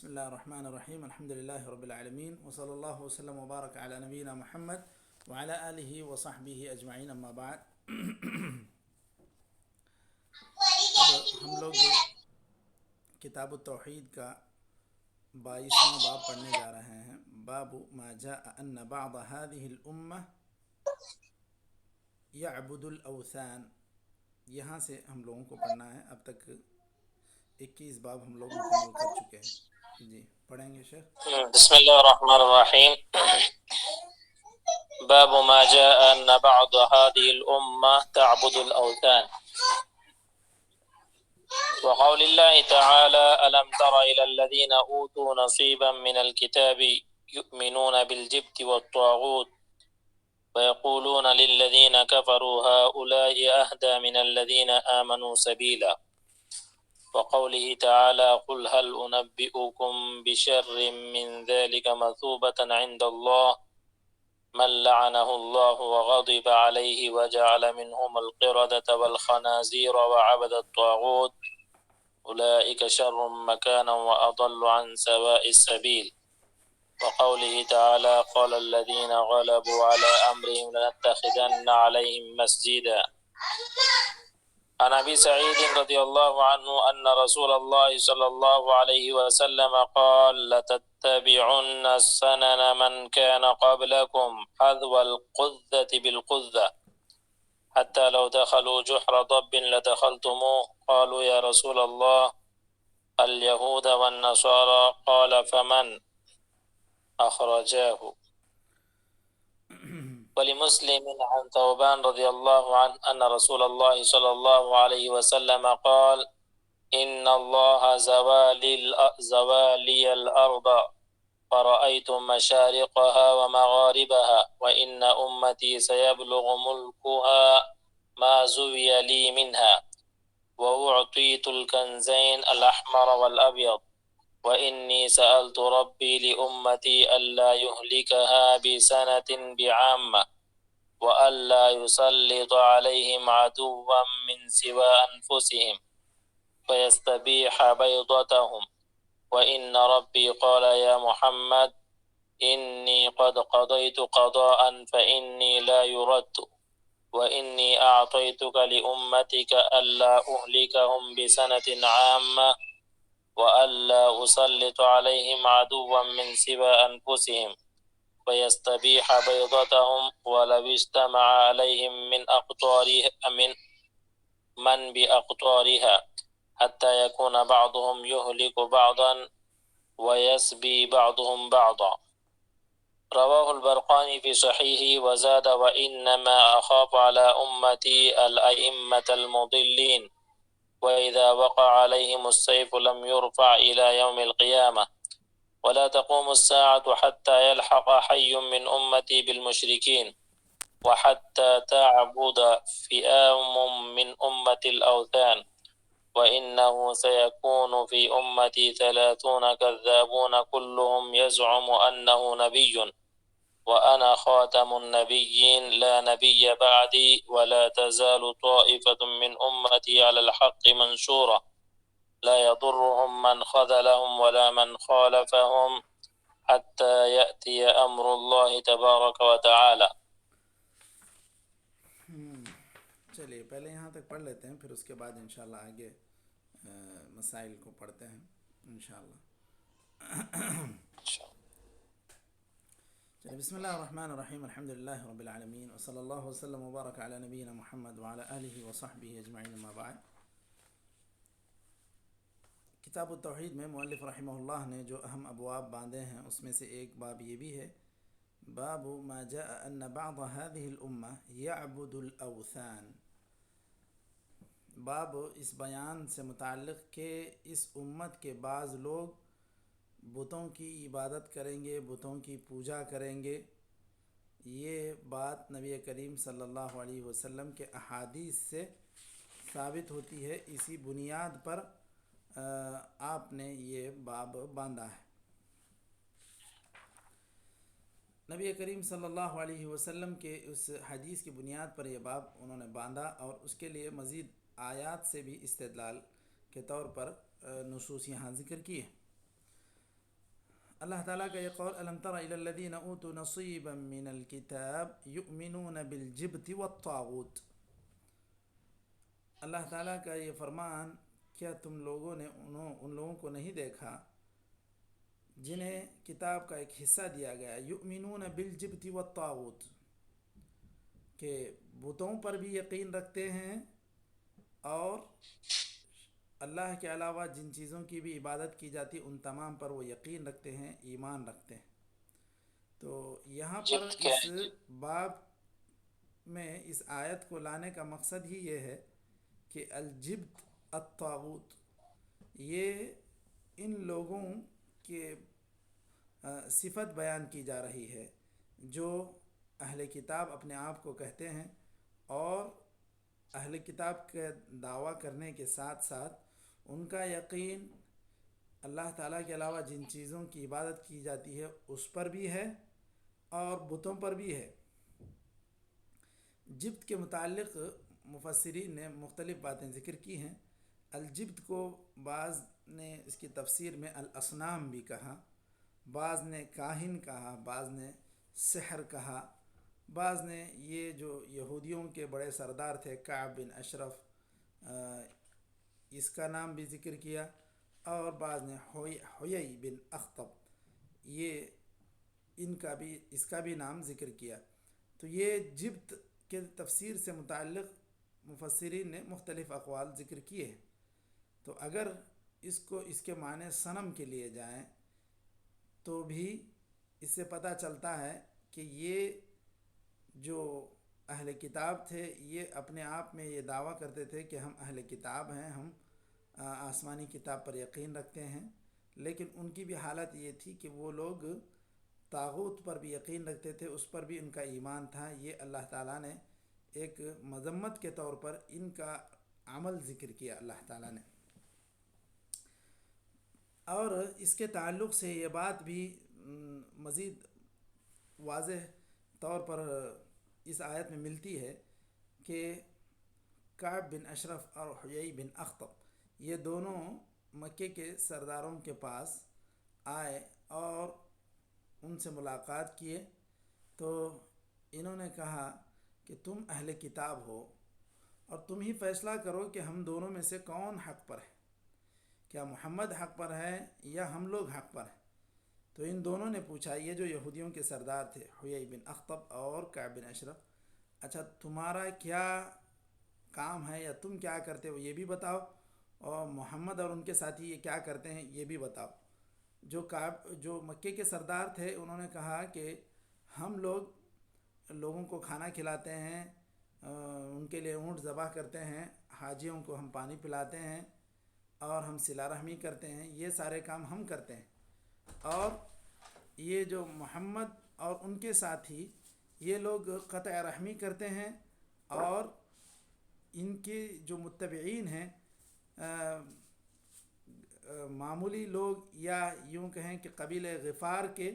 بسم الله الرحمن الرحيم الحمد لله رب العالمين وصلى الله وسلم وبارك على نبينا محمد وعلى آله وصحبه أجمعين أما بعد اب ہم لوگ کتاب التوحید کا 22واں باب پڑھنے جا رہے ہیں. باب ما جاء ان بعض هذه الامة يعبد الاوثان. یہاں سے ہم لوگوں کو پڑھنا ہے. اب تک 21 باب ہم لوگ مکمل کر چکے ہیں. جی پڑھیں گے شیخ. بسم الله الرحمن الرحيم. باب ما جاء أن بعض هذه الأمة تعبد الأوثان. وقول الله تعالى ألم تر إلى الذين أوتوا نصيبا من الكتاب يؤمنون بالجبت والطاغوت ويقولون للذين كفروا هؤلاء أهدى من الذين آمنوا سبيلا. وقوله تعالى قل هل أنبئكم بشر من ذلك مثوبة عند الله من لعنه الله وغضب عليه وجعل منهم القردة والخنازير وعبد الطاغوت أولئك شر مكانا وأضل عن سواء السبيل. وقوله تعالى قال الذين غلبوا على أمرهم لنتخذن عليهم مسجدا. عن أبي سعيد رضي الله عنه أن رسول الله صلى الله عليه وسلم قال لتتبعن سنن من كان قبلكم حذو القذة بالقذة حتى لو دخلوا جحر ضب لدخلتموه. قالوا يا رسول الله اليهود والنصارى قال فمن؟ أخرجاه. ولمسلم عن ثوبان رضي الله عنه أن رسول الله صلى الله عليه وسلم قال إن الله زوالي الأرض فرأيت مشارقها ومغاربها وإن أمتي سيبلغ ملكها ما زوي لي منها وأعطيت الكنزين الأحمر والأبيض وإني سألت ربي لأمتي ألا يهلكها بسنة بعامة وألا يسلط عليهم عدوا من سوى أنفسهم فيستبيح بيضتهم. وإن ربي قال يا محمد إني قد قضيت قضاء فإني لا يرد وإني أعطيتك لأمتك ألا أهلكهم بسنة عامة وألا أسلط عليهم عدوا من سوى أنفسهم فيستبيح بيضتهم ولو اجتمع عليهم من بأقطارها حتى يكون بعضهم يهلك بعضا ويسبي بعضهم بعضا. رواه البرقاني في صحيحه وزاد وإنما أخاف على أمتي الأئمة المضلين وإذا وقع عليهم السيف لم يرفع إلى يوم القيامة ولا تقوم الساعة حتى يلحق حي من أمتي بالمشركين وحتى تعبد فئام من أمة الأوثان وإنه سيكون في أمتي 30 كذابون كلهم يزعم أنه نبي وأنا خاتم النبيين لا نبي بعدي ولا تزال طائفة من أمتي على الحق منشورة لا يضرهم من خذلهم ولا من خالفهم حتى يأتي أمر الله تبارك وتعالى. چلیے پہلے یہاں تک پڑھ لیتے ہیں، پھر اس کے بعد انشاءاللہ آگے مسائل کو پڑھتے ہیں انشاءاللہ. چلیے بسم اللہ الرحمن الرحیم الحمد للہ رب العالمین وصلی اللہ وسلم وبارک علی نبینا محمد وعلی آلہ وصحبہ اجمعین اما بعد. کتاب التوحید میں مؤلف رحمہ اللہ نے جو اہم ابواب باندھے ہیں اس میں سے ایک باب یہ بھی ہے باب ما جاء ان بعض هذه الامہ یعبد الاوثان. باب اس بیان سے متعلق کہ اس امت کے بعض لوگ بتوں کی عبادت کریں گے، بتوں کی پوجا کریں گے. یہ بات نبی کریم صلی اللہ علیہ وسلم کے احادیث سے ثابت ہوتی ہے. اسی بنیاد پر آپ نے یہ باب باندھا ہے. نبی کریم صلی اللہ علیہ وسلم کے اس حدیث کی بنیاد پر یہ باب انہوں نے باندھا اور اس کے لیے مزید آیات سے بھی استدلال کے طور پر نصوص یہاں ذکر کیے. اللہ تعالیٰ کا یہ قول الم تر الی الذین اوتوا نصیبا من الکتاب یؤمنون بالجبت والطاغوت، اللہ تعالیٰ کا یہ فرمان، کیا تم لوگوں نے ان لوگوں کو نہیں دیکھا جنہیں کتاب کا ایک حصہ دیا گیا، یؤمنون بالجبت والطاغوت، کہ بتوں پر بھی یقین رکھتے ہیں اور اللہ کے علاوہ جن چیزوں کی بھی عبادت کی جاتی ان تمام پر وہ یقین رکھتے ہیں، ایمان رکھتے ہیں۔ تو یہاں پر جبت کیا اس ہے؟ باب میں اس آیت کو لانے کا مقصد ہی یہ ہے کہ الجبت الطاغوت، یہ ان لوگوں کے صفت بیان کی جا رہی ہے جو اہل کتاب اپنے آپ کو کہتے ہیں، اور اہل کتاب کے دعویٰ کرنے کے ساتھ ساتھ ان کا یقین اللہ تعالیٰ کے علاوہ جن چیزوں کی عبادت کی جاتی ہے اس پر بھی ہے اور بتوں پر بھی ہے۔ جبت کے متعلق مفسرین نے مختلف باتیں ذکر کی ہیں۔ الجبت کو بعض نے اس کی تفسیر میں الاصنام بھی کہا، بعض نے کاہن کہا، بعض نے سحر کہا، بعض نے یہ جو یہودیوں کے بڑے سردار تھے کعب بن اشرف، اس کا نام بھی ذکر کیا، اور بعض نے حیی بن اخطب، یہ اس کا بھی نام ذکر کیا۔ تو یہ جبت کے تفسیر سے متعلق مفسرین نے مختلف اقوال ذکر کیے ہیں۔ تو اگر اس کے معنی صنم کے لیے جائیں تو بھی اس سے پتہ چلتا ہے کہ یہ جو اہل کتاب تھے یہ اپنے آپ میں یہ دعویٰ کرتے تھے کہ ہم اہل کتاب ہیں، ہم آسمانی کتاب پر یقین رکھتے ہیں، لیکن ان کی بھی حالت یہ تھی کہ وہ لوگ طاغوت پر بھی یقین رکھتے تھے، اس پر بھی ان کا ایمان تھا۔ یہ اللہ تعالیٰ نے ایک مذمت کے طور پر ان کا عمل ذکر کیا اللہ تعالیٰ نے۔ اور اس کے تعلق سے یہ بات بھی مزید واضح طور پر اس آیت میں ملتی ہے کہ کعب بن اشرف اور حیی بن اخطب یہ دونوں مکے کے سرداروں کے پاس آئے اور ان سے ملاقات کیے، تو انہوں نے کہا کہ تم اہل کتاب ہو اور تم ہی فیصلہ کرو کہ ہم دونوں میں سے کون حق پر ہے، کیا محمد حق پر ہے یا ہم لوگ حق پر ہیں؟ تو ان دونوں نے پوچھا، یہ جو یہودیوں کے سردار تھے حیی بن اخطب اور کعب بن اشرف، اچھا تمہارا کیا کام ہے یا تم کیا کرتے ہو یہ بھی بتاؤ، اور محمد اور ان کے ساتھی یہ کیا کرتے ہیں یہ بھی بتاؤ۔ جو مکے کے سردار تھے انہوں نے کہا کہ ہم لوگوں کو کھانا کھلاتے ہیں، ان کے لیے اونٹ ذبح کرتے ہیں، حاجیوں کو ہم پانی پلاتے ہیں، اور ہم صلہ رحمی کرتے ہیں، یہ سارے کام ہم کرتے ہیں، اور یہ جو محمد اور ان کے ساتھی یہ لوگ قطع رحمی کرتے ہیں، اور ان کے جو متبعین ہیں معمولی لوگ یا یوں کہیں کہ قبیلہ غفار کے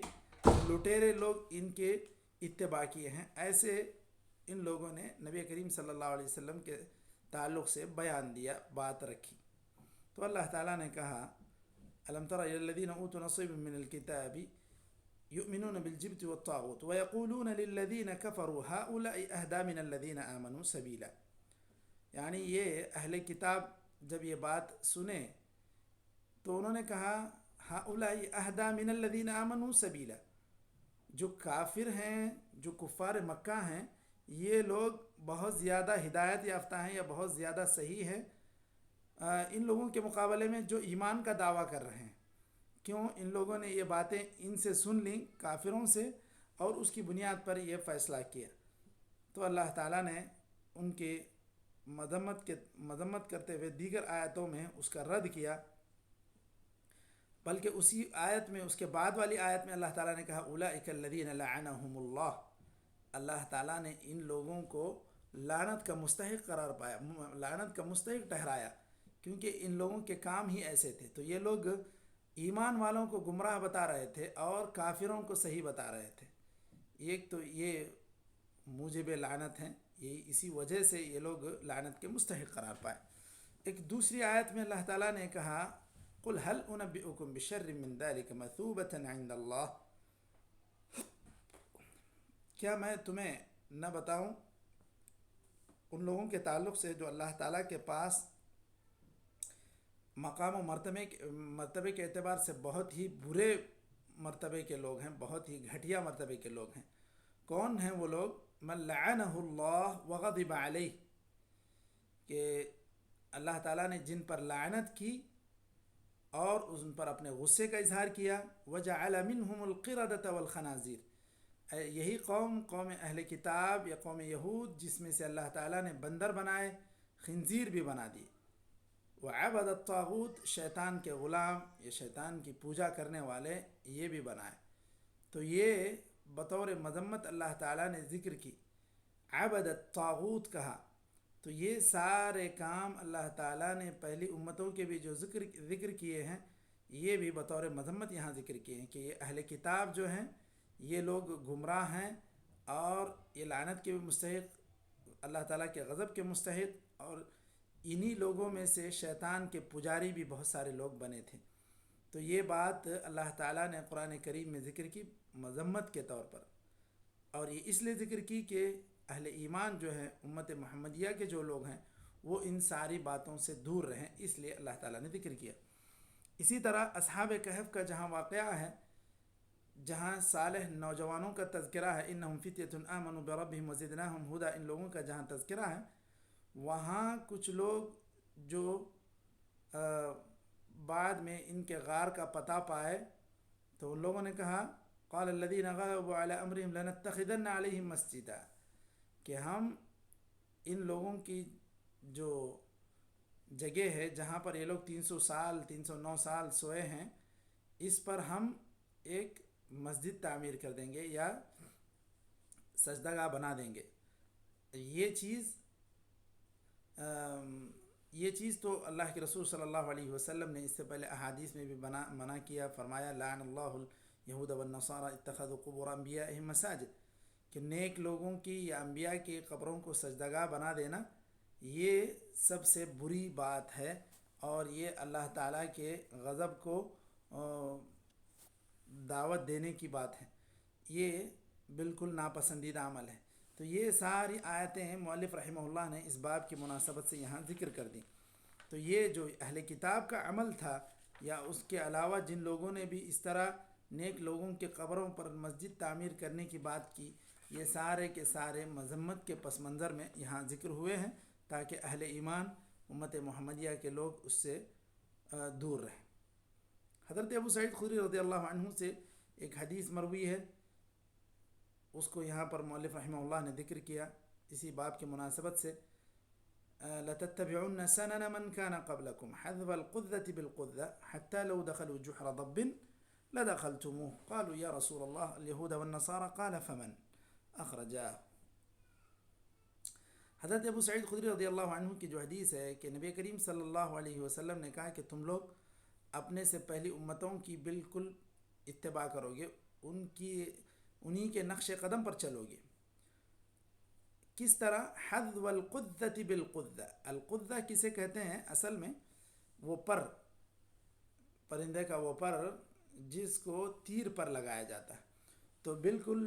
لٹیرے لوگ ان کے اتباع کیے ہیں۔ ایسے ان لوگوں نے نبی کریم صلی اللہ علیہ وسلم کے تعلق سے بیان دیا، بات رکھی۔ تو اللہ تعالیٰ نے کہا الم تر الی الذین اوتوا نصیبا من الکتاب یؤمنون بالجبت والطاغوت ویقولون للذین کفروا هؤلاء اہدی من الذین آمنوا سبیلا، یعنی یہ اہل کتاب جب یہ بات سنے تو انہوں نے کہا هؤلاء اہدی من الذین آمنوا سبیلا، جو کافر ہیں، جو کفار مکہ ہیں، یہ لوگ بہت زیادہ ہدایت یافتہ ہیں یا بہت زیادہ صحیح ہے ان لوگوں کے مقابلے میں جو ایمان کا دعویٰ کر رہے ہیں۔ کیوں؟ ان لوگوں نے یہ باتیں ان سے سن لیں، کافروں سے، اور اس کی بنیاد پر یہ فیصلہ کیا۔ تو اللہ تعالیٰ نے ان کی مذمت کرتے ہوئے دیگر آیتوں میں اس کا رد کیا، بلکہ اسی آیت میں اس کے بعد والی آیت میں اللہ تعالیٰ نے کہا اولئک الذین لعنہم اللہ، اللہ تعالیٰ نے ان لوگوں کو لعنت کا مستحق قرار پایا، لعنت کا مستحق ٹھہرایا، کیونکہ ان لوگوں کے کام ہی ایسے تھے۔ تو یہ لوگ ایمان والوں کو گمراہ بتا رہے تھے اور کافروں کو صحیح بتا رہے تھے۔ ایک تو یہ موجب لعنت ہیں، یہ اسی وجہ سے یہ لوگ لعنت کے مستحق قرار پائے۔ ایک دوسری آیت میں اللہ تعالیٰ نے کہا قل هل انبئكم بشر من ذلك مثوبة عند اللہ، کیا میں تمہیں نہ بتاؤں ان لوگوں کے تعلق سے جو اللہ تعالیٰ کے پاس مقام و مرتبے کے اعتبار سے بہت ہی برے مرتبے کے لوگ ہیں، بہت ہی گھٹیا مرتبے کے لوگ ہیں۔ کون ہیں وہ لوگ؟ من لعنہ اللہ وغضب علیہ، کہ اللہ تعالیٰ نے جن پر لعنت کی اور ان پر اپنے غصے کا اظہار کیا۔ وجعل منہم القردۃ والخنازیر، یہی قوم اہل کتاب یا قوم یہود جس میں سے اللہ تعالیٰ نے بندر بنائے، خنزیر بھی بنا دیے۔ وعبد الطاغوت، شیطان کے غلام یا شیطان کی پوجا کرنے والے یہ بھی بنائے۔ تو یہ بطور مذمت اللہ تعالیٰ نے ذکر کی، عبد الطاغوت کہا۔ تو یہ سارے کام اللہ تعالیٰ نے پہلی امتوں کے بھی جو ذکر کیے ہیں، یہ بھی بطور مذمت یہاں ذکر کیے ہیں کہ یہ اہل کتاب جو ہیں یہ لوگ گمراہ ہیں اور یہ لعنت کے بھی مستحق، اللہ تعالیٰ کے غضب کے مستحق، اور انہی لوگوں میں سے شیطان کے پجاری بھی بہت سارے لوگ بنے تھے۔ تو یہ بات اللہ تعالیٰ نے قرآن کریم میں ذکر کی مذمت کے طور پر، اور یہ اس لیے ذکر کی کہ اہل ایمان جو ہیں، امت محمدیہ کے جو لوگ ہیں، وہ ان ساری باتوں سے دور رہیں، اس لیے اللہ تعالیٰ نے ذکر کیا۔ اسی طرح اصحاب کہف کا جہاں واقعہ ہے، جہاں صالح نوجوانوں کا تذکرہ ہے، انہم فتیۃ آمنوا بربہم وزدناہم ھدی، ان لوگوں کا جہاں تذکرہ ہے، وہاں کچھ لوگ جو بعد میں ان کے غار کا پتہ پائے تو ان لوگوں نے کہا قال الذین غلبوا علی امرہم لنتخذن علیہم مسجدا، کہ ہم ان لوگوں کی جو جگہ ہے جہاں پر یہ لوگ 309 سال سوئے ہیں، اس پر ہم ایک مسجد تعمیر کر دیں گے یا سجدہ گاہ بنا دیں گے۔ یہ چیز تو اللہ کے رسول صلی اللہ علیہ وسلم نے اس سے پہلے احادیث میں بھی منع کیا، فرمایا لعن اللہ الیہود والنصارى اتخذوا قبور انبیائہم مساجد، کہ نیک لوگوں کی یا انبیاء کی قبروں کو سجدہ گاہ بنا دینا یہ سب سے بری بات ہے، اور یہ اللہ تعالیٰ کے غضب کو دعوت دینے کی بات ہے، یہ بالکل ناپسندیدہ عمل ہے۔ تو یہ ساری آیتیں مؤلف رحمہ اللہ نے اس باب کی مناسبت سے یہاں ذکر کر دیں۔ تو یہ جو اہل کتاب کا عمل تھا، یا اس کے علاوہ جن لوگوں نے بھی اس طرح نیک لوگوں کے قبروں پر مسجد تعمیر کرنے کی بات کی، یہ سارے کے سارے مذمت کے پس منظر میں یہاں ذکر ہوئے ہیں، تاکہ اہل ایمان امت محمدیہ کے لوگ اس سے دور رہیں۔ حضرت ابو سعید خدری رضی اللہ عنہ سے ایک حدیث مروی ہے، اس کو یہاں پر مؤلف رحمہ اللہ نے ذکر کیا اسی باب کی مناسبت سے، لَتَتَّبِعُنَّ سَنَنَ مَنْ كَانَ قَبْلَكُمْ حَذْوَ الْقُذَّةِ بِالْقُذَّةِ حَتَّى لَوْ دَخَلُوا جُحْرَ ضَبٍّ لَدَخَلْتُمُوهُ قَالُوا يَا رَسُولَ اللَّهِ الْيَهُودَ وَالنَّصَارَى قَالَ فَمَنْ أَخْرَجَاهُ۔ حضرت ابو سعید خدری رضی اللہ عنہ کی جو حدیث ہے کہ نبی کریم صلی اللہ علیہ وسلم نے کہا کہ تم لوگ اپنے سے پہلی امتوں کی بالکل اتباع کرو گے، انہی کے نقش قدم پر چلو گے۔ کس طرح؟ حذو القذۃ بالقذہ، القذہ کسے کہتے ہیں؟ اصل میں وہ پرندے کا وہ پر جس کو تیر پر لگایا جاتا ہے، تو بالکل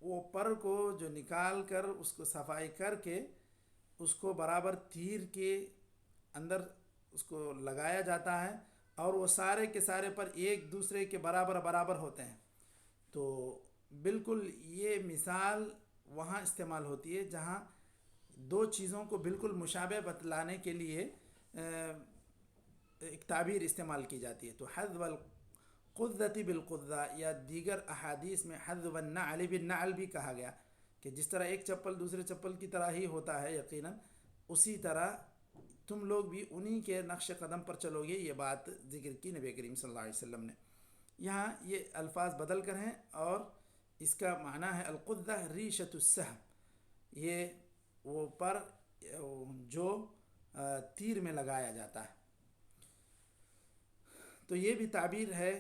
وہ پر کو جو نکال کر اس کو صفائی کر کے اس کو برابر تیر کے اندر اس کو لگایا جاتا ہے، اور وہ سارے کے سارے پر ایک دوسرے کے برابر ہوتے ہیں۔ تو بالکل یہ مثال وہاں استعمال ہوتی ہے جہاں دو چیزوں کو بالکل مشابہ بتلانے کے لیے ایک تعبیر استعمال کی جاتی ہے۔ تو حذو القذۃ بالقذہ، یا دیگر احادیث میں حذو النعل بالنعل بھی کہا گیا، کہ جس طرح ایک چپل دوسرے چپل کی طرح ہی ہوتا ہے یقیناً، اسی طرح تم لوگ بھی انہی کے نقش قدم پر چلو گے۔ یہ بات ذکر کی نبی کریم صلی اللہ علیہ وسلم نے۔ یہاں یہ الفاظ بدل کر ہیں، اور اس کا معنی ہے القذہ ریشۃ السہم، یہ وہ پر جو تیر میں لگایا جاتا ہے۔ تو یہ بھی تعبیر ہے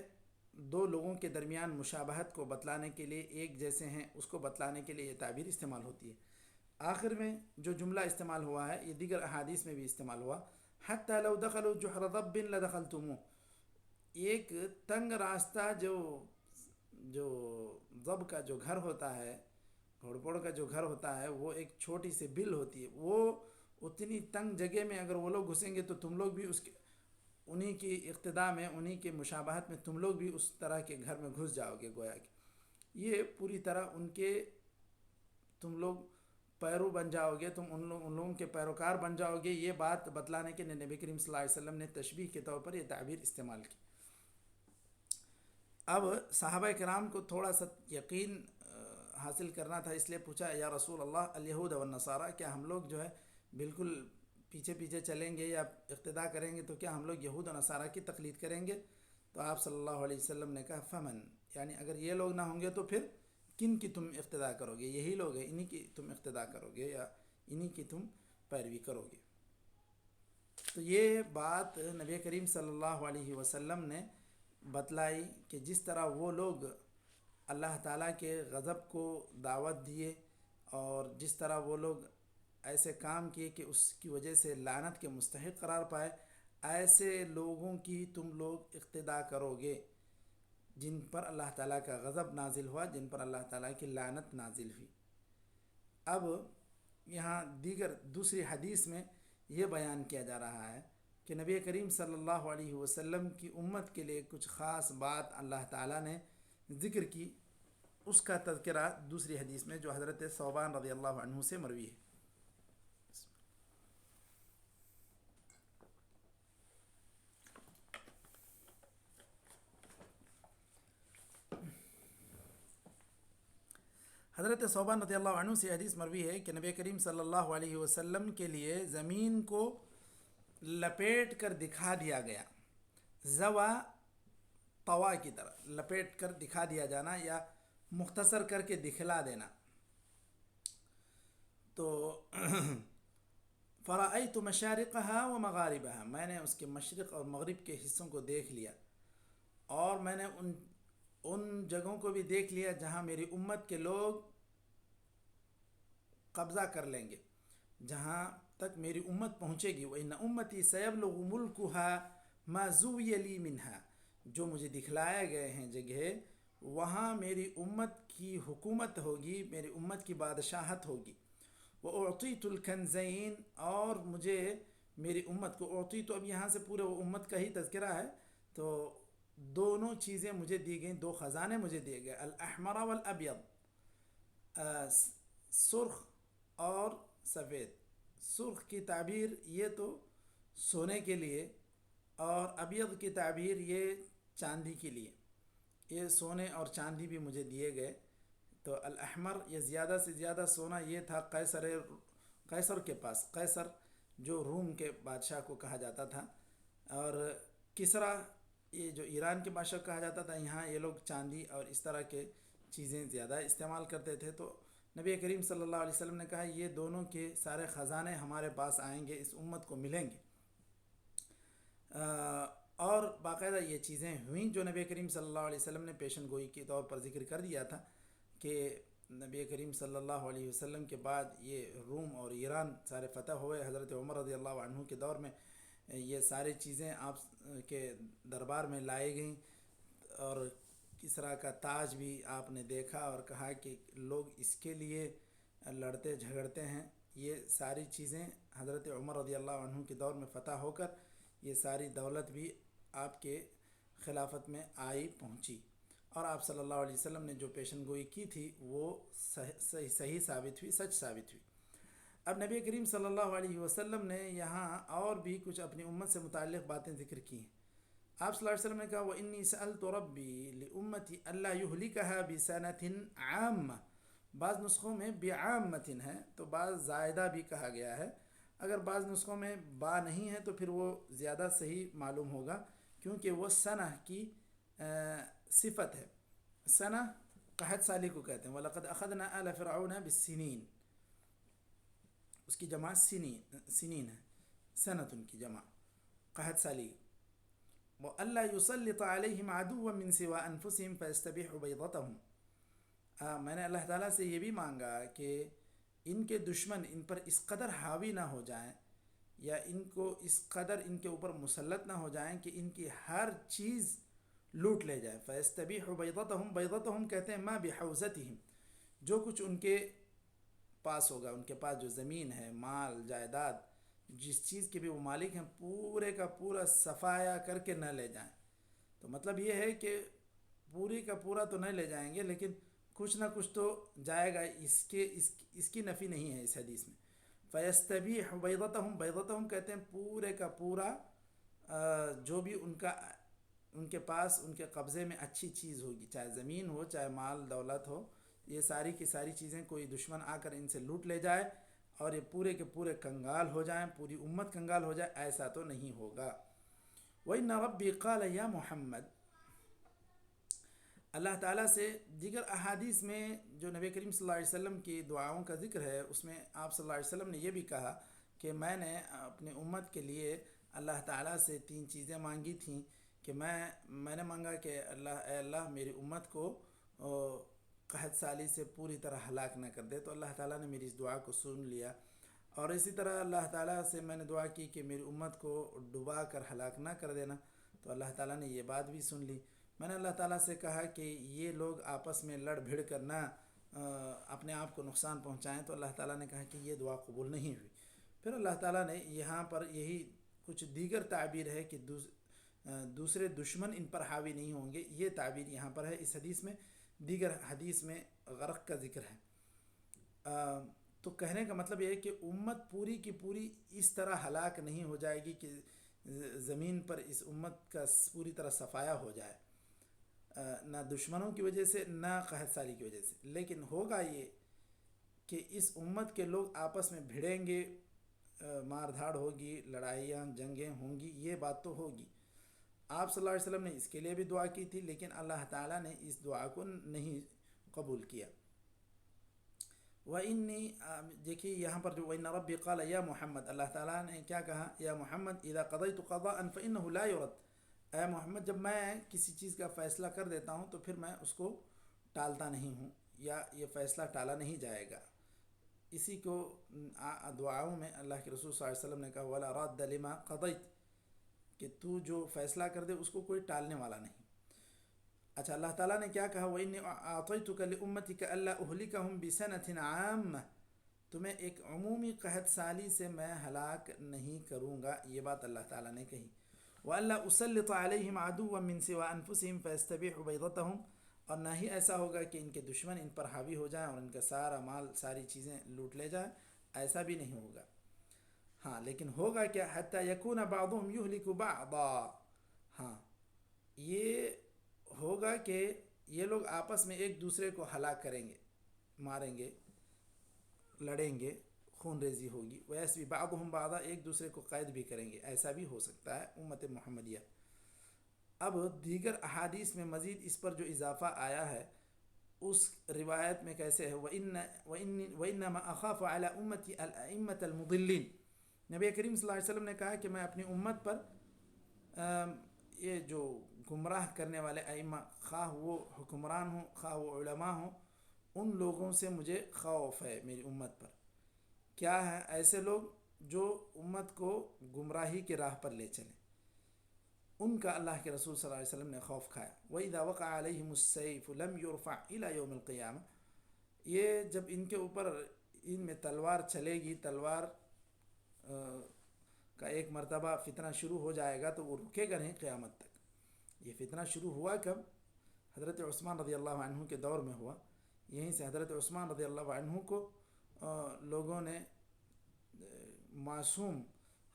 دو لوگوں کے درمیان مشابہت کو بتلانے کے لیے، ایک جیسے ہیں اس کو بتلانے کے لیے یہ تعبیر استعمال ہوتی ہے۔ آخر میں جو جملہ استعمال ہوا ہے یہ دیگر احادیث میں بھی استعمال ہوا، حتی لو دخلوا جحر ضب لدخلتموه، ایک تنگ راستہ جو جو ضب کا جو گھر ہوتا ہے، گھوڑپوڑ کا جو گھر ہوتا ہے، وہ ایک چھوٹی سی بل ہوتی ہے، وہ اتنی تنگ جگہ میں اگر وہ لوگ گھسیں گے تو تم لوگ بھی اس کے انہی کی اقتداء میں، انہی کے مشابہت میں تم لوگ بھی اس طرح کے گھر میں گھس جاؤ گے گویا کہ یہ پوری طرح ان کے تم لوگ پیرو بن جاؤ گے، تم ان لوگوں کے پیروکار بن جاؤ گے. یہ بات بتلانے کے لیے نبی کریم صلی اللہ علیہ وسلم نے تشبیہ کے طور پر یہ تعبیر استعمال کی. اب صحابہ کرام کو تھوڑا سا یقین حاصل کرنا تھا، اس لیے پوچھا یا رسول اللہ الیہود والنصارى، کیا ہم لوگ جو ہے بالکل پیچھے پیچھے چلیں گے یا اقتداء کریں گے تو کیا ہم لوگ یہود و نصارہ کی تقلید کریں گے؟ تو آپ صلی اللہ علیہ وسلم نے کہا فمن، یعنی اگر یہ لوگ نہ ہوں گے تو پھر کن کی تم اقتداء کرو گے؟ یہی لوگ ہیں، انہی کی تم اقتداء کرو گے یا انہی کی تم پیروی کرو گے. تو یہ بات نبی کریم صلی اللہ علیہ وسلم نے بتلائی کہ جس طرح وہ لوگ اللہ تعالیٰ کے غضب کو دعوت دیے اور جس طرح وہ لوگ ایسے کام کیے کہ اس کی وجہ سے لعنت کے مستحق قرار پائے، ایسے لوگوں کی تم لوگ اقتداء کرو گے جن پر اللہ تعالیٰ کا غضب نازل ہوا، جن پر اللہ تعالیٰ کی لعنت نازل ہوئی. اب یہاں دوسری حدیث میں یہ بیان کیا جا رہا ہے کہ نبی کریم صلی اللہ علیہ وسلم کی امت کے لیے کچھ خاص بات اللہ تعالیٰ نے ذکر کی، اس کا تذکرہ دوسری حدیث میں جو حضرت ثوبان رضی اللہ عنہ سے مروی ہے. حضرت ثوبان رضی اللہ عنہ سے حدیث مروی ہے کہ نبی کریم صلی اللہ علیہ وسلم کے لیے زمین کو لپیٹ کر دکھا دیا گیا، زوا طوا کی طرح لپیٹ کر دکھا دیا جانا یا مختصر کر کے دکھلا دینا. تو فرأیت مشارقها و مغاربها، میں نے اس کے مشرق اور مغرب کے حصوں کو دیکھ لیا اور میں نے ان جگہوں کو بھی دیکھ لیا جہاں میری امت کے لوگ قبضہ کر لیں گے، جہاں تک میری امت پہنچے گی. وَإِنَّ أُمَّتِي سَيَبْلُغُ مُلْكُهَا مَا زُوِّيَ لِي مِنْهَا، جو مجھے دکھلائے گئے ہیں جگہ، وہاں میری امت کی حکومت ہوگی، میری امت کی بادشاہت ہوگی. وَأُعْطِيتُ الْكَنْزَيْنِ، اور مجھے میری امت کو اعطیت، اب یہاں سے پورے امت کا ہی تذکرہ ہے، تو دونوں چیزیں مجھے دی گئیں، دو خزانے مجھے دیے گئے، الاحمر والابیض، سرخ اور سفید. سرخ کی تعبیر یہ تو سونے کے لیے اور ابیض کی تعبیر یہ چاندی کے لیے. یہ سونے اور چاندی بھی مجھے دیے گئے. تو الاحمر یہ زیادہ سے زیادہ سونا یہ تھا قیصر کے پاس، قیصر جو روم کے بادشاہ کو کہا جاتا تھا، اور کسریٰ یہ جو ایران کے بادشاہ کہا جاتا تھا. یہاں یہ لوگ چاندی اور اس طرح کے چیزیں زیادہ استعمال کرتے تھے. تو نبی کریم صلی اللہ علیہ وسلم نے کہا یہ دونوں کے سارے خزانے ہمارے پاس آئیں گے، اس امت کو ملیں گے. اور باقاعدہ یہ چیزیں ہوئیں جو نبی کریم صلی اللہ علیہ وسلم نے پیشن گوئی کے طور پر ذکر کر دیا تھا کہ نبی کریم صلی اللہ علیہ وسلم کے بعد یہ روم اور ایران سارے فتح ہوئے. حضرت عمر رضی اللہ عنہ کے دور میں یہ ساری چیزیں آپ کے دربار میں لائی گئیں، اور کسریٰ کا تاج بھی آپ نے دیکھا اور کہا کہ لوگ اس کے لیے لڑتے جھگڑتے ہیں. یہ ساری چیزیں حضرت عمر رضی اللہ عنہ کے دور میں فتح ہو کر یہ ساری دولت بھی آپ کے خلافت میں آئی پہنچی، اور آپ صلی اللہ علیہ وسلم نے جو پیشن گوئی کی تھی وہ صحیح ثابت ہوئی، سچ ثابت ہوئی. اب نبی کریم صلی اللہ علیہ وسلم نے یہاں اور بھی کچھ اپنی امت سے متعلق باتیں ذکر کی ہیں. آپ صلی اللہ علیہ وسلم نے کہا وَإِنِّي سَأَلْتُ رَبِّي لِأُمَّتِي أَلَّا يُهْلِكَهَا بِسَنَةٍ عَامَّةٍ، بعض نسخوں میں بعامةٍ ہے تو بعض زائدہ بھی کہا گیا ہے. اگر بعض نسخوں میں با نہیں ہے تو پھر وہ زیادہ صحیح معلوم ہوگا، کیونکہ وہ سنہ کی صفت ہے. سنہ قحط سالی کو کہتے ہیں. وَلَقَدْ أَخَذْنَا آلَ فِرْعَوْنَ بِالسِّنِينَ، اس کی جمع سنین ہے، سنتن کی جمع قحط سالی. وَأَلَّا يُسَلِّطَ عَلَيْهِمْ عَدُوًّا مِّن سِوَىٰ أَنفُسِهِمْ فَيَسْتَبِيحُ بَيْضَتَهُمْ، میں نے اللہ تعالیٰ سے یہ بھی مانگا کہ ان کے دشمن ان پر اس قدر حاوی نہ ہو جائیں یا ان کو اس قدر ان کے اوپر مسلط نہ ہو جائیں کہ ان کی ہر چیز لوٹ لے جائے. فیستبیح بیضتہم، بیضتہم کہتے ہیں ما بحوزتہم، جو کچھ ان کے پاس ہوگا، ان کے پاس جو زمین ہے، مال جائیداد، جس چیز کے بھی وہ مالک ہیں، پورے کا پورا صفایا کر کے نہ لے جائیں. تو مطلب یہ ہے کہ پوری کا پورا تو نہیں لے جائیں گے، لیکن کچھ نہ کچھ تو جائے گا. اس کی نفی نہیں ہے اس حدیث میں. فیستبیح بیضتہم، بیضتہم کہتے ہیں پورے کا پورا جو بھی ان کے پاس، ان کے قبضے میں اچھی چیز ہوگی، چاہے زمین ہو، چاہے مال دولت ہو، یہ ساری کی ساری چیزیں کوئی دشمن آ کر ان سے لوٹ لے جائے اور یہ پورے کے پورے کنگال ہو جائیں، پوری امت کنگال ہو جائے، ایسا تو نہیں ہوگا. وَإِنَّ رَبِّي قَالَ يَا محمد، اللہ تعالیٰ سے دیگر احادیث میں جو نبی کریم صلی اللہ علیہ وسلم کی دعاؤں کا ذکر ہے، اس میں آپ صلی اللہ علیہ وسلم نے یہ بھی کہا کہ میں نے اپنے امت کے لیے اللہ تعالیٰ سے 3 چیزیں مانگی تھیں کہ میں نے مانگا کہ اے اللہ میری امت کو قحط سالی سے پوری طرح ہلاک نہ کر دے. تو اللہ تعالیٰ نے میری اس دعا کو سن لیا. اور اسی طرح اللہ تعالیٰ سے میں نے دعا کی کہ میری امت کو ڈبا کر ہلاک نہ کر دینا. تو اللہ تعالیٰ نے یہ بات بھی سن لی. میں نے اللہ تعالیٰ سے کہا کہ یہ لوگ آپس میں لڑ بھڑ کر نہ اپنے آپ کو نقصان پہنچائیں. تو اللہ تعالیٰ نے کہا کہ یہ دعا قبول نہیں ہوئی. پھر اللہ تعالیٰ نے یہاں پر یہی کچھ دیگر تعبیر ہے کہ دوسرے دشمن ان پر حاوی نہیں ہوں گے، یہ تعبیر یہاں پر ہے اس حدیث میں. دیگر حدیث میں غرق کا ذکر ہے. تو کہنے کا مطلب یہ ہے کہ امت پوری کی پوری اس طرح ہلاک نہیں ہو جائے گی کہ زمین پر اس امت کا پوری طرح صفایا ہو جائے، نہ دشمنوں کی وجہ سے نہ قحط سالی کی وجہ سے. لیکن ہوگا یہ کہ اس امت کے لوگ آپس میں بھڑیں گے، مار دھاڑ ہوگی، لڑائیاں جنگیں ہوں گی، یہ بات تو ہوگی. آپ صلی اللہ علیہ وسلم نے اس کے لیے بھی دعا کی تھی، لیکن اللہ تعالیٰ نے اس دعا کو نہیں قبول کیا. وَإِنِّي دیکھیے یہاں پر جو وَإِنَّ رَبِّي قَالَ يَا محمد، اللہ تعالیٰ نے کیا کہا؟ یا محمد اذا قضیت قضاء فإنه لا يرد، اے محمد جب میں کسی چیز کا فیصلہ کر دیتا ہوں تو پھر میں اس کو ٹالتا نہیں ہوں، یا یہ فیصلہ ٹالا نہیں جائے گا. اسی کو دعاؤں میں اللہ کے رسول صلی اللہ علیہ وسلم نے کہا وَلَا رَادَّ لِمَا قَضَيْتَ، کہ تو جو فیصلہ کر دے اس کو کوئی ٹالنے والا نہیں. اچھا اللہ تعالیٰ نے کیا کہا؟ وَإِنِّي أَعْطَيْتُكَ لِأُمَّتِكَ أَلَّا أُهْلِكَهُمْ بِسَنَةٍ عَامَّةٍ، تمہیں ایک عمومی قحط سالی سے میں ہلاک نہیں کروں گا، یہ بات اللہ تعالیٰ نے کہی. وَأَلَّا أُسَلِّطَ عَلَيْهِمْ عَدُوًّا مِّن سِوَىٰ أَنفُسِهِمْ فَيَسْتَبِيحُ بَيْضَتَهُمْ، اور نہ ہی ایسا ہوگا کہ ان کے دشمن ان پر حاوی ہو جائیں اور ان کا سارا مال ساری چیزیں لوٹ لے جائیں، ایسا بھی نہیں ہوگا. ہاں لیکن ہوگا کیا؟ حَتَّى يَكُونَ بَعْضُهُمْ يُهْلِكُ بَعْضًا، ہاں یہ ہوگا کہ یہ لوگ آپس میں ایک دوسرے کو ہلاک کریں گے، ماریں گے، لڑیں گے، خون ریزی ہوگی. ویسے بعضهم بعضا، ایک دوسرے کو قید بھی کریں گے، ایسا بھی ہو سکتا ہے امت محمدیہ. اب دیگر احادیث میں مزید اس پر جو اضافہ آیا ہے اس روایت میں کیسے ہے؟ وَإِنَّمَا أَخَافُ عَلَىٰ أُمَّتِي الْأَئِمَّةَ الْمُضِلِّينَ، نبی کریم صلی اللہ علیہ وسلم نے کہا کہ میں اپنی امت پر یہ جو گمراہ کرنے والے ائمہ، خواہ وہ حکمران ہوں خواہ وہ علماء ہوں، ان لوگوں سے مجھے خوف ہے میری امت پر. کیا ہے؟ ایسے لوگ جو امت کو گمراہی کے راہ پر لے چلیں، ان کا اللہ کے رسول صلی اللہ علیہ وسلم نے خوف کھایا. وَإِذَا وَقَعَ عَلَيْهِمُ السَّيْفُ لَمْ يُرْفَعْ إِلَى يَوْمِ الْقِيَامَةِ، یہ جب ان کے اوپر ان میں تلوار چلے گی، تلوار کا ایک مرتبہ فتنہ شروع ہو جائے گا تو وہ رکے گا نہیں قیامت تک. یہ فتنہ شروع ہوا کب؟ حضرت عثمان رضی اللہ عنہ کے دور میں ہوا. یہیں سے حضرت عثمان رضی اللہ عنہ کو لوگوں نے معصوم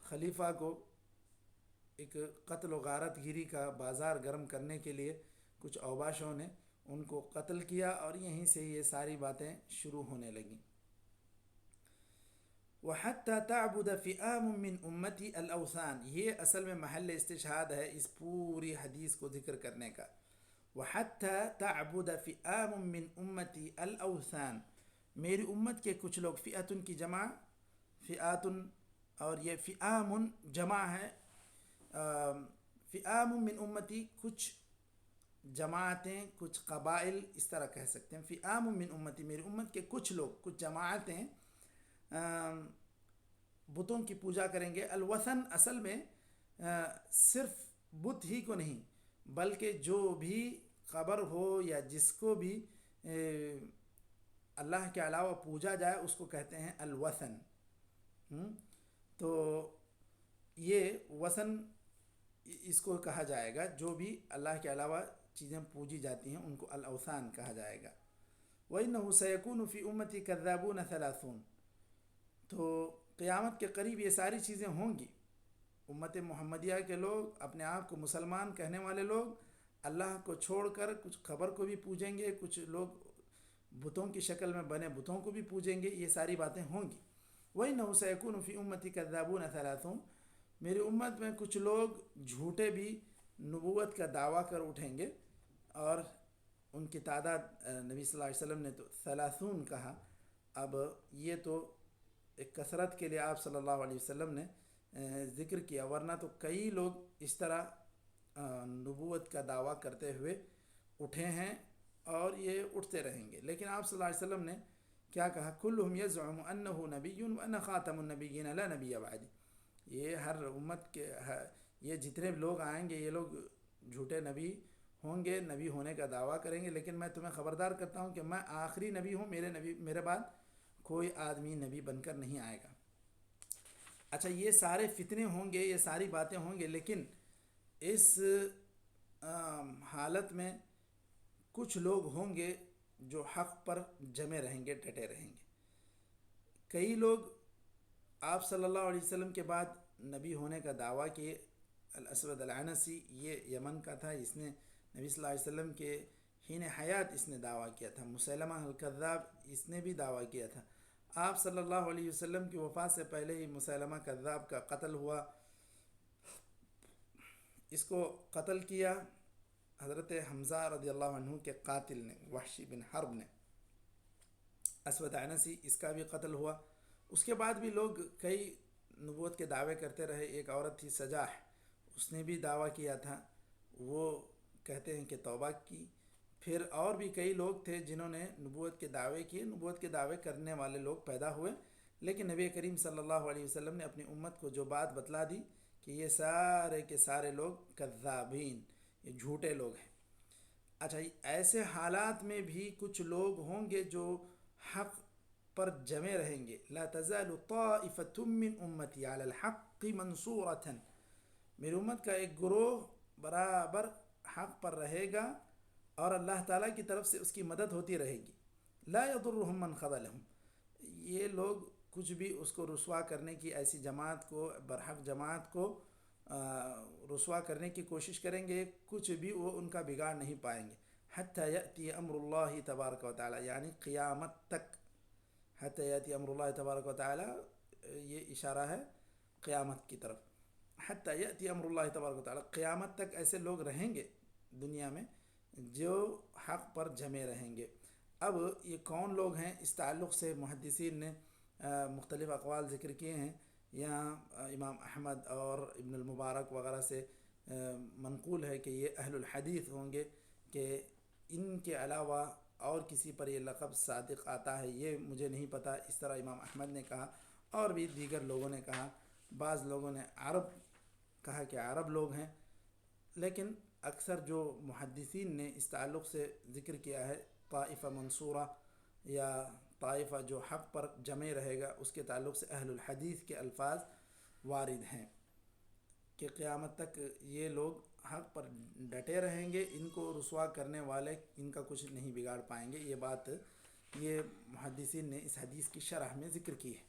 خلیفہ کو ایک قتل و غارت گیری کا بازار گرم کرنے کے لیے کچھ اوباشوں نے ان کو قتل کیا، اور یہیں سے یہ ساری باتیں شروع ہونے لگیں. وَحَتَّى تَعْبُدَ فِئَامٌ مِّنْ أُمَّتِي الْأَوْثَانِ، یہ اصل میں محل استشہاد ہے اس پوری حدیث کو ذکر کرنے کا. وَحَتَّى تَعْبُدَ فِئَامٌ مِّنْ أُمَّتِي الْأَوْثَانِ، میری امت کے کچھ لوگ، فئتن کی جمع فئاتن، اور یہ فئام جمع ہے. فئام من امتی، کچھ جماعتیں، کچھ قبائل، اس طرح کہہ سکتے ہیں. فئام من امتی، میری امت کے کچھ لوگ، کچھ جماعتیں بتوں کی پوجا کریں گے. الوثن اصل میں صرف بت ہی کو نہیں بلکہ جو بھی قبر ہو یا جس کو بھی اللہ کے علاوہ پوجا جائے اس کو کہتے ہیں الوثن۔ تو یہ وثن اس کو کہا جائے گا، جو بھی اللہ کے علاوہ چیزیں پوجی جاتی ہیں ان کو الاوثان کہا جائے گا۔ وَإِنَّهُ سَيَكُونُ فِي أُمَّتِي كَذَّابُونَ ثَلَاثُونَ، تو قیامت کے قریب یہ ساری چیزیں ہوں گی۔ امت محمدیہ کے لوگ، اپنے آپ کو مسلمان کہنے والے لوگ، اللہ کو چھوڑ کر کچھ قبر کو بھی پوجیں گے، کچھ لوگ بتوں کی شکل میں بنے بتوں کو بھی پوجیں گے، یہ ساری باتیں ہوں گی۔ وَإِنَّهُ سَيَكُونُ فِي أُمَّتِي كَذَّابُونَ ثَلَاثُونَ، میری امت میں کچھ لوگ جھوٹے بھی نبوت کا دعویٰ کر اٹھیں گے، اور ان کی تعداد نبی صلی اللہ علیہ وسلم نے تو 30 کہا۔ اب یہ تو ایک کثرت کے لیے آپ صلی اللہ علیہ وسلم نے ذکر کیا، ورنہ تو کئی لوگ اس طرح نبوت کا دعویٰ کرتے ہوئے اٹھے ہیں اور یہ اٹھتے رہیں گے، لیکن آپ صلی اللہ علیہ وسلم نے کیا کہا؟ کلہم یزعم انہ نبی وانا خاتم النبیین لا نبی بعدی۔ یہ ہر امت کے یہ جتنے لوگ آئیں گے یہ لوگ جھوٹے نبی ہوں گے، نبی ہونے کا دعویٰ کریں گے، لیکن میں تمہیں خبردار کرتا ہوں کہ میں آخری نبی ہوں، میرے بعد کوئی آدمی نبی بن کر نہیں آئے گا۔ اچھا، یہ سارے فتنے ہوں گے، یہ ساری باتیں ہوں گے، لیکن اس حالت میں کچھ لوگ ہوں گے جو حق پر جمے رہیں گے، ڈٹے رہیں گے۔ کئی لوگ آپ صلی اللہ علیہ وسلم کے بعد نبی ہونے کا دعویٰ کیے۔ الاسود العنسی، یہ یمن کا تھا، اس نے نبی صلی اللہ علیہ وسلم کے حین حیات اس نے دعویٰ کیا تھا۔ مسیلمہ الکذاب، اس نے بھی دعویٰ کیا تھا۔ آپ صلی اللہ علیہ وسلم کی وفات سے پہلے ہی مسیلمہ کذاب کا قتل ہوا۔ اس کو قتل کیا حضرت حمزہ رضی اللہ عنہ کے قاتل نے، وحشی بن حرب نے۔ اسود عنسی، اس کا بھی قتل ہوا۔ اس کے بعد بھی لوگ کئی نبوت کے دعوے کرتے رہے۔ ایک عورت تھی سجاح، اس نے بھی دعویٰ کیا تھا، وہ کہتے ہیں کہ توبہ کی۔ پھر اور بھی کئی لوگ تھے جنہوں نے نبوت کے دعوے کیے، نبوت کے دعوے کرنے والے لوگ پیدا ہوئے، لیکن نبی کریم صلی اللہ علیہ وسلم نے اپنی امت کو جو بات بتلا دی کہ یہ سارے کے سارے لوگ کذابین، یہ جھوٹے لوگ ہیں۔ اچھا، ایسے حالات میں بھی کچھ لوگ ہوں گے جو حق پر جمے رہیں گے۔ لا تزال طائفة من امتی علی الحق منصورة، میری امت کا ایک گروہ برابر حق پر رہے گا اور اللہ تعالیٰ کی طرف سے اس کی مدد ہوتی رہے گی۔ لا يضرهم من خذلهم، یہ لوگ کچھ بھی اس کو رسوا کرنے کی، ایسی جماعت کو، برحق جماعت کو رسوا کرنے کی کوشش کریں گے، کچھ بھی وہ ان کا بگاڑ نہیں پائیں گے۔ حتی یأتی امر اللہ تبارک و تعالی، یعنی قیامت تک۔ حتی یأتی امر اللہ تبارک و تعالی، یہ اشارہ ہے قیامت کی طرف۔ حتی یأتی امر اللہ تبارک و تعالی، قیامت تک ایسے لوگ رہیں گے دنیا میں جو حق پر جمے رہیں گے۔ اب یہ کون لوگ ہیں، اس تعلق سے محدثین نے مختلف اقوال ذکر کیے ہیں۔ یہاں امام احمد اور ابن المبارک وغیرہ سے منقول ہے کہ یہ اہل الحدیث ہوں گے، کہ ان کے علاوہ اور کسی پر یہ لقب صادق آتا ہے یہ مجھے نہیں پتہ۔ اس طرح امام احمد نے کہا، اور بھی دیگر لوگوں نے کہا۔ بعض لوگوں نے عرب کہا کہ عرب لوگ ہیں، لیکن اکثر جو محدثین نے اس تعلق سے ذکر کیا ہے طائفہ منصورہ یا طائفہ جو حق پر جمے رہے گا، اس کے تعلق سے اہل الحدیث کے الفاظ وارد ہیں کہ قیامت تک یہ لوگ حق پر ڈٹے رہیں گے، ان کو رسوا کرنے والے ان کا کچھ نہیں بگاڑ پائیں گے۔ یہ بات یہ محدثین نے اس حدیث کی شرح میں ذکر کی ہے۔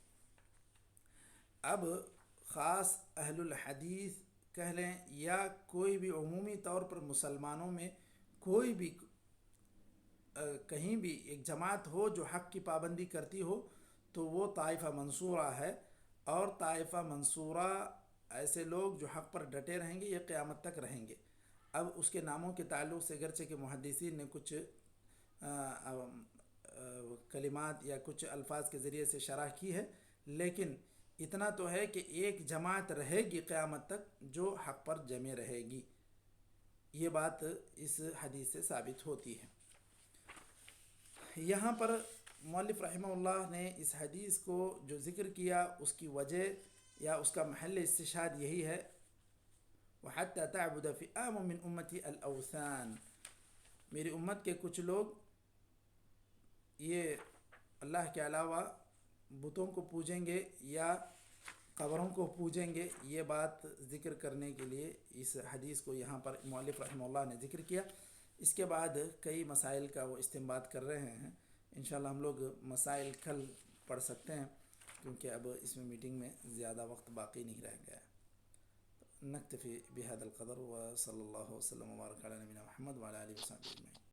اب خاص اہل الحدیث کہہ لیں یا کوئی بھی عمومی طور پر مسلمانوں میں کوئی بھی کہیں بھی ایک جماعت ہو جو حق کی پابندی کرتی ہو تو وہ طائفہ منصورہ ہے، اور طائفہ منصورہ ایسے لوگ جو حق پر ڈٹے رہیں گے، یہ قیامت تک رہیں گے۔ اب اس کے ناموں کے تعلق سے اگرچہ کہ محدثین نے کچھ کلمات یا کچھ الفاظ کے ذریعے سے شرح کی ہے، لیکن اتنا تو ہے کہ ایک جماعت رہے گی قیامت تک جو حق پر جمے رہے گی۔ یہ بات اس حدیث سے ثابت ہوتی ہے۔ یہاں پر مؤلف رحمہ اللہ نے اس حدیث کو جو ذکر کیا، اس کی وجہ یا اس کا محل استشہاد یہی ہے وحتى تعبد فئام من امتی الاوثان، میری امت کے کچھ لوگ یہ اللہ کے علاوہ بتوں کو پوجیں گے یا قبروں کو پوجیں گے، یہ بات ذکر کرنے کے لیے اس حدیث کو یہاں پر مؤلف رحمہ اللہ نے ذکر کیا۔ اس کے بعد کئی مسائل کا وہ استنباط کر رہے ہیں، انشاءاللہ ہم لوگ مسائل کل پڑھ سکتے ہیں کیونکہ اب اس میں میٹنگ میں زیادہ وقت باقی نہیں رہ گیا ہے۔ نکتفی بهذا القدر، وصلی اللہ وسلم وبارک علی نبینا محمد وعلی آلہ وصحبہ اجمعین۔